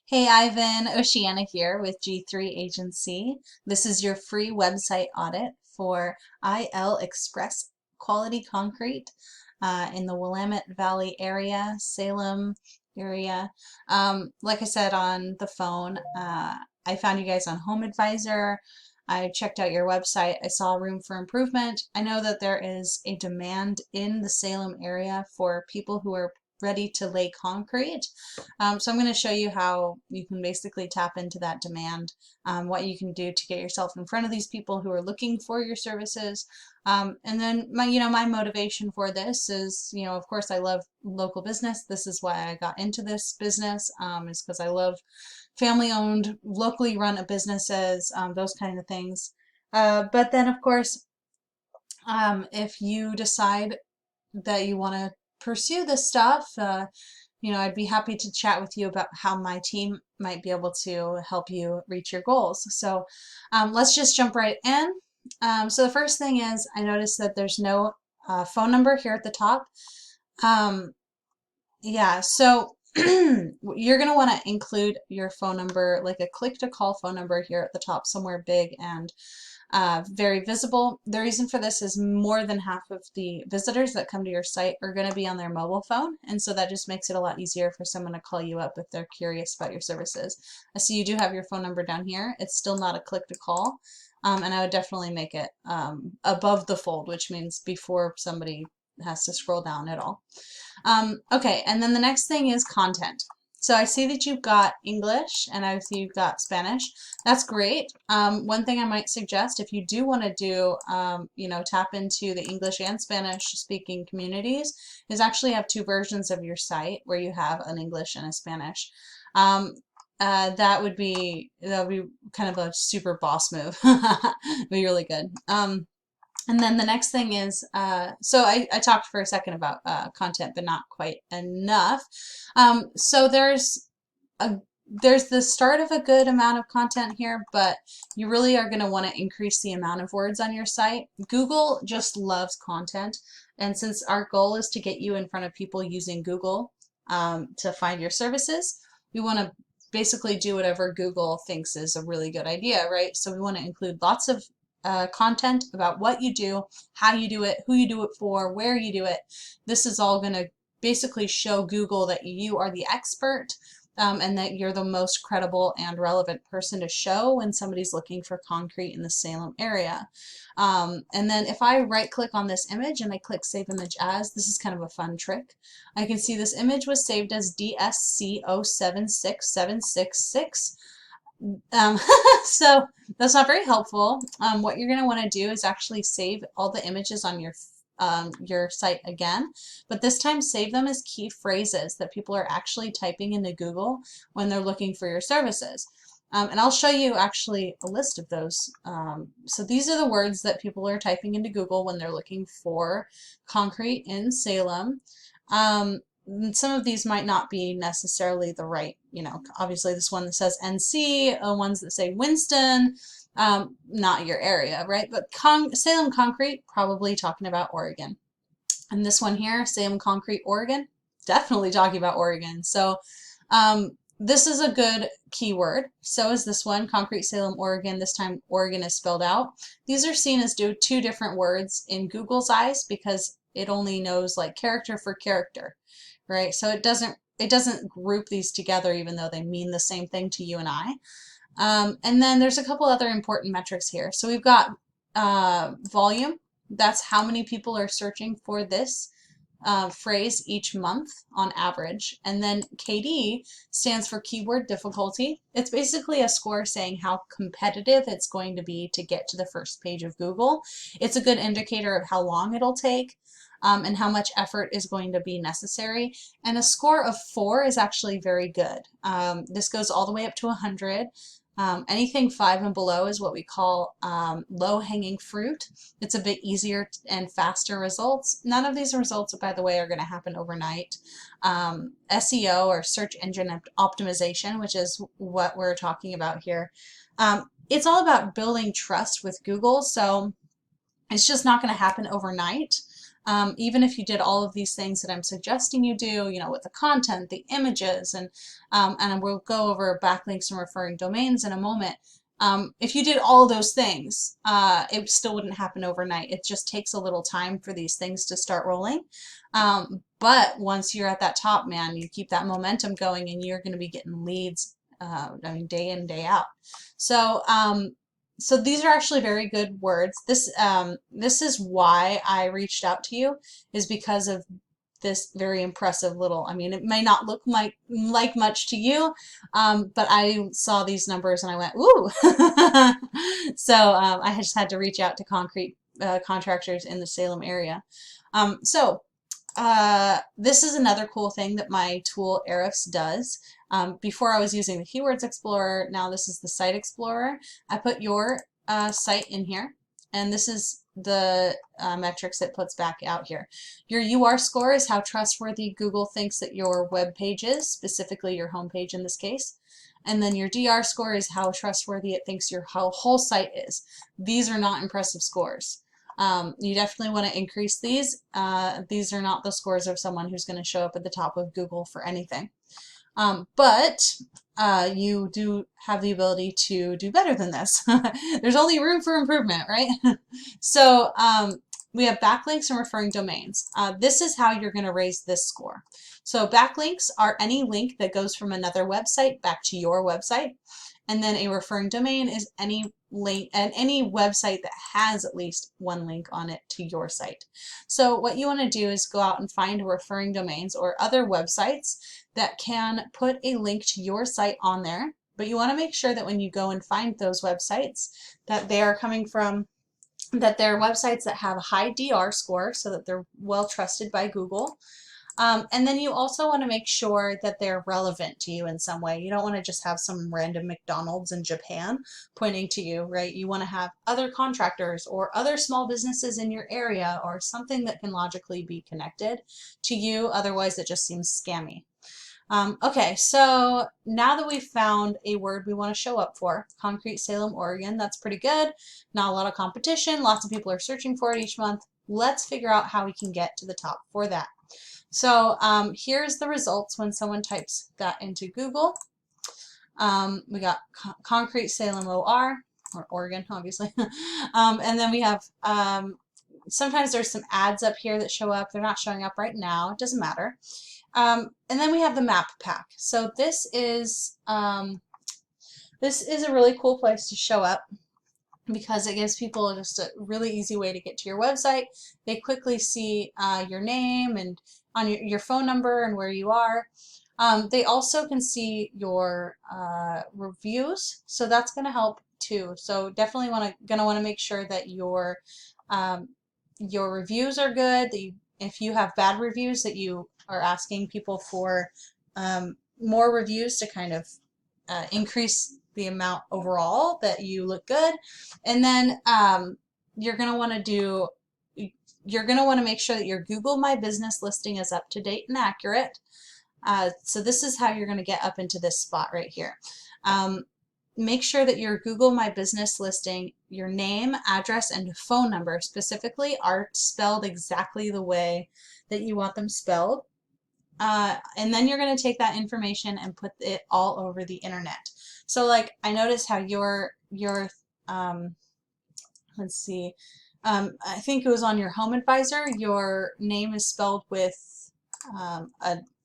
Hey Ivan, Oceana here with G3 Agency. This is your free website audit for IL Express Quality Concrete in the Willamette Valley area, Salem area. Like I said on the phone, I found you guys on Home Advisor. I checked out your website. I saw room for improvement. I know that there is a demand in the Salem area for people who are ready to lay concrete. So I'm going to show you how you can basically tap into that demand, what you can do to get yourself in front of these people who are looking for your services. And then my motivation for this is, of course I love local business. This is why I got into this business, is because I love family owned, locally run businesses, those kind of things. But then of course, if you decide that you want to pursue this stuff, I'd be happy to chat with you about how my team might be able to help you reach your goals. So let's just jump right in. So the first thing is I noticed that there's no phone number here at the top. Yeah, so you're going to want to include your phone number, like a click to call phone number here at the top, somewhere big and very visible. The reason for this is more than half of the visitors that come to your site are going to be on their mobile phone, and so that just makes it a lot easier for someone to call you up if they're curious about your services. I see you do have your phone number down here. It's still not a click to call, and I would definitely make it above the fold, which means before somebody has to scroll down at all. Okay, and then the next thing is content. So I see that you've got English and I see you've got Spanish. That's great. One thing I might suggest if you do want to do, tap into the English and Spanish speaking communities, is actually have two versions of your site where you have an English and a Spanish. That would be kind of a super boss move. Be really good. And then the next thing is, so I talked for a second about content, but not quite enough. So there's the start of a good amount of content here, but you really are going to want to increase the amount of words on your site. Google just loves content, and since our goal is to get you in front of people using Google to find your services, we want to basically do whatever Google thinks is a really good idea, right? So we want to include lots of content about what you do, how you do it, who you do it for, where you do it. This is all going to basically show Google that you are the expert, and that you're the most credible and relevant person to show when somebody's looking for concrete in the Salem area. And then if I right click on this image and I click Save Image As, this is kind of a fun trick. I can see this image was saved as DSC076766. Um, so that's not very helpful. What you're going to want to do is actually save all the images on your site again, but this time save them as key phrases that people are actually typing into Google when they're looking for your services. And I'll show you actually a list of those. So these are the words that people are typing into Google when they're looking for concrete in Salem. Some of these might not be necessarily the right, obviously this one that says NC, ones that say Winston, not your area, right? But Salem Concrete, probably talking about Oregon. And this one here, Salem Concrete, Oregon, definitely talking about Oregon. So this is a good keyword. So is this one, Concrete Salem, Oregon. This time Oregon is spelled out. These are seen as two different words in Google's eyes because it only knows like character for character, right? So it doesn't group these together even though they mean the same thing to you and I. And then there's a couple other important metrics here. So we've got volume. That's how many people are searching for this phrase each month on average. And then KD stands for keyword difficulty. It's basically a score saying how competitive it's going to be to get to the first page of Google. It's a good indicator of how long it'll take. And how much effort is going to be necessary. And a score of 4 is actually very good. This goes all the way up to 100. Anything 5 and below is what we call low-hanging fruit. It's a bit easier and faster results. None of these results, by the way, are going to happen overnight. SEO, or search engine optimization, which is what we're talking about here, it's all about building trust with Google. So it's just not going to happen overnight. even if you did all of these things that I'm suggesting you do, you know, with the content, the images, and we'll go over backlinks and referring domains in a moment. If you did all those things, it still wouldn't happen overnight. It just takes a little time for these things to start rolling. But once you're at that top, man, you keep that momentum going and you're going to be getting leads, I mean, day in, day out. So, so these are actually very good words. This is why I reached out to you, is because of this very impressive little, I mean, it may not look like much to you, but I saw these numbers and I went, ooh. So I just had to reach out to concrete contractors in the Salem area. This is another cool thing that my tool Ahrefs does. Before I was using the Keywords Explorer, now this is the Site Explorer. I put your site in here, and this is the metrics it puts back out here. Your UR score is how trustworthy Google thinks that your web page is, specifically your homepage in this case. And then your DR score is how trustworthy it thinks your whole site is. These are not impressive scores. You definitely want to increase these. These are not the scores of someone who's going to show up at the top of Google for anything. But you do have the ability to do better than this. There's only room for improvement, right? So we have backlinks and referring domains. This is how you're going to raise this score. So backlinks are any link that goes from another website back to your website. And then a referring domain is any link and any website that has at least one link on it to your site. So what you want to do is go out and find referring domains or other websites that can put a link to your site on there. But you want to make sure that when you go and find those websites, that they are coming from, that they're websites that have a high DR score so that they're well trusted by Google. And then you also want to make sure that they're relevant to you in some way. You don't want to just have some random McDonald's in Japan pointing to you, right? You want to have other contractors or other small businesses in your area or something that can logically be connected to you. Otherwise, it just seems scammy. Okay, so now that we've found a word we want to show up for, Concrete Salem, Oregon, that's pretty good. Not a lot of competition. Lots of people are searching for it each month. Let's figure out how we can get to the top for that. So here's the results when someone types that into Google. We got Concrete Salem OR, or Oregon, obviously. And then we have, sometimes there's some ads up here that show up. They're not showing up right now. It doesn't matter. And then we have the map pack. So this is a really cool place to show up, because it gives people just a really easy way to get to your website. They quickly see your name and on your phone number and where you are. They also can see your reviews, so that's going to help too. So definitely going to want to make sure that your reviews are good. That if you have bad reviews, that you are asking people for more reviews to kind of increase the amount overall that you look good. And then you're going to want to make sure that your Google My Business listing is up to date and accurate. So this is how you're going to get up into this spot right here. Make sure that your Google My Business listing, your name, address, and phone number specifically are spelled exactly the way that you want them spelled. And then you're going to take that information and put it all over the internet. So like I noticed how your let's see, I think it was on your Home Advisor, your name is spelled with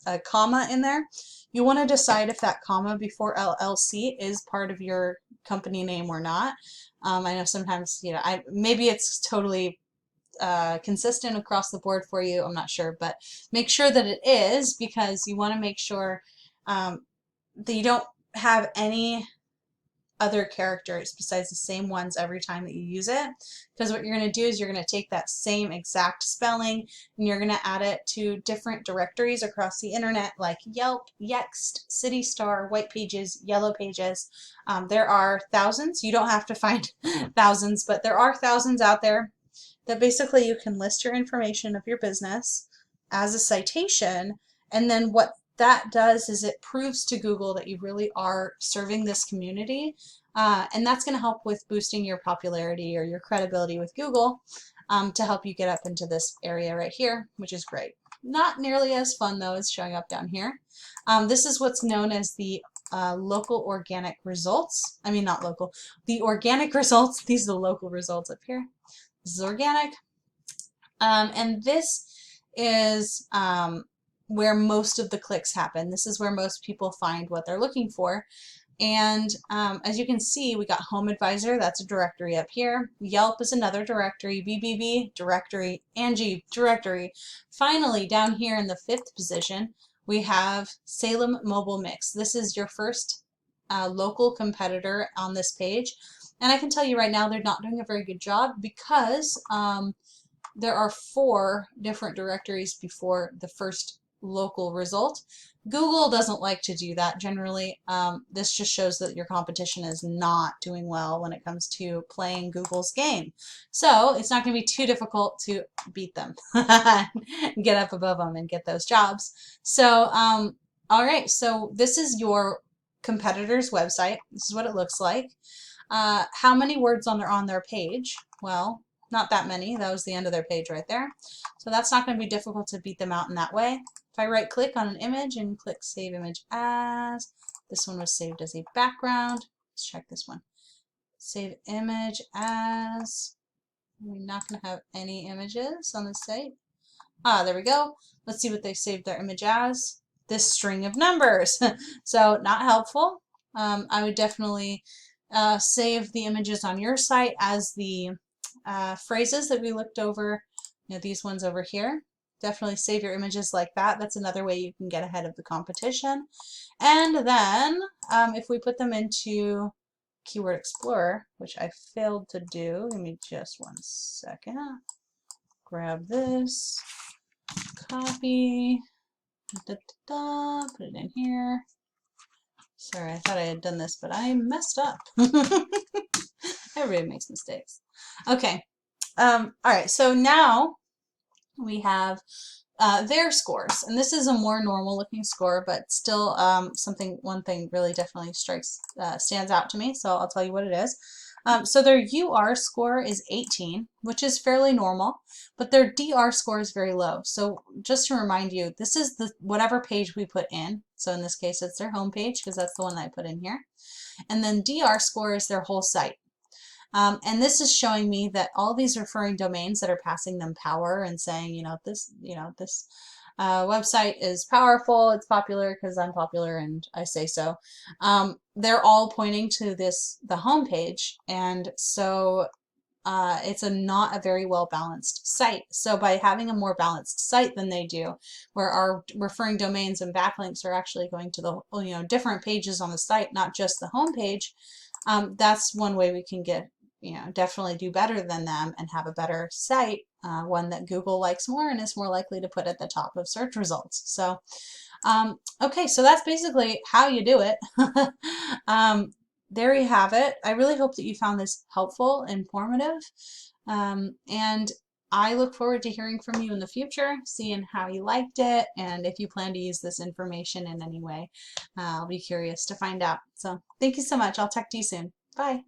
a comma in there. You want to decide if that comma before LLC is part of your company name or not. I know sometimes, you know, maybe it's totally consistent across the board for you. I'm not sure, but make sure that it is, because you want to make sure that you don't have any other characters besides the same ones every time that you use it. Because what you're going to do is you're going to take that same exact spelling and you're going to add it to different directories across the internet, like Yelp, Yext, City Star, White Pages, Yellow Pages. There are thousands. You don't have to find thousands, but there are thousands out there that basically you can list your information of your business as a citation, and then what that does is it proves to Google that you really are serving this community, and that's going to help with boosting your popularity or your credibility with Google. to help you get up into this area right here, which is great. Not nearly as fun though as showing up down here. This is what's known as the local organic results. I mean, not local, the organic results. These are the local results up here. This is organic. And this is where most of the clicks happen. This is where most people find what they're looking for. And as you can see, we got Home Advisor, that's a directory up here. Yelp is another directory, BBB, directory, Angie, directory. Finally, down here in the 5th position, we have Salem Mobile Mix. This is your first local competitor on this page. And I can tell you right now, they're not doing a very good job because there are 4 different directories before the first local result. Google doesn't like to do that generally. This just shows that your competition is not doing well when it comes to playing Google's game. So it's not going to be too difficult to beat them, get up above them and get those jobs. So, all right, so this is your competitor's website. This is what it looks like. How many words on their page? Well, not that many. That was the end of their page right there. So that's not going to be difficult to beat them out in that way. If I right click on an image and click Save Image As, this one was saved as a background. Let's check this one. Save Image As. We're not going to have any images on the site. Ah, there we go. Let's see what they saved their image as. This string of numbers. So not helpful. I would definitely save the images on your site as the phrases that we looked over, these ones over here. Definitely save your images like that. That's another way you can get ahead of the competition. And then if we put them into Keyword Explorer, which I failed to do, give me just one second. Grab this, copy, put it in here. Sorry, I thought I had done this, but I messed up. Everybody makes mistakes. Okay. All right, so now we have their scores, and this is a more normal looking score, but still one thing really definitely stands out to me, so I'll tell you what it is. So their UR score is 18, which is fairly normal, but their DR score is very low. So just to remind you, this is whatever page we put in. So in this case, it's their home page because that's the one that I put in here. And then DR score is their whole site. And this is showing me that all these referring domains that are passing them power and saying, this website is powerful, it's popular because I'm popular and I say so. They're all pointing to the home page, and so it's not a very well balanced site. So by having a more balanced site than they do, where our referring domains and backlinks are actually going to the different pages on the site, not just the home page, that's one way we can definitely do better than them and have a better site, one that Google likes more and is more likely to put at the top of search results. So, okay, so that's basically how you do it. There you have it. I really hope that you found this helpful, informative, and I look forward to hearing from you in the future, seeing how you liked it, and if you plan to use this information in any way. I'll be curious to find out. So thank you so much. I'll talk to you soon. Bye.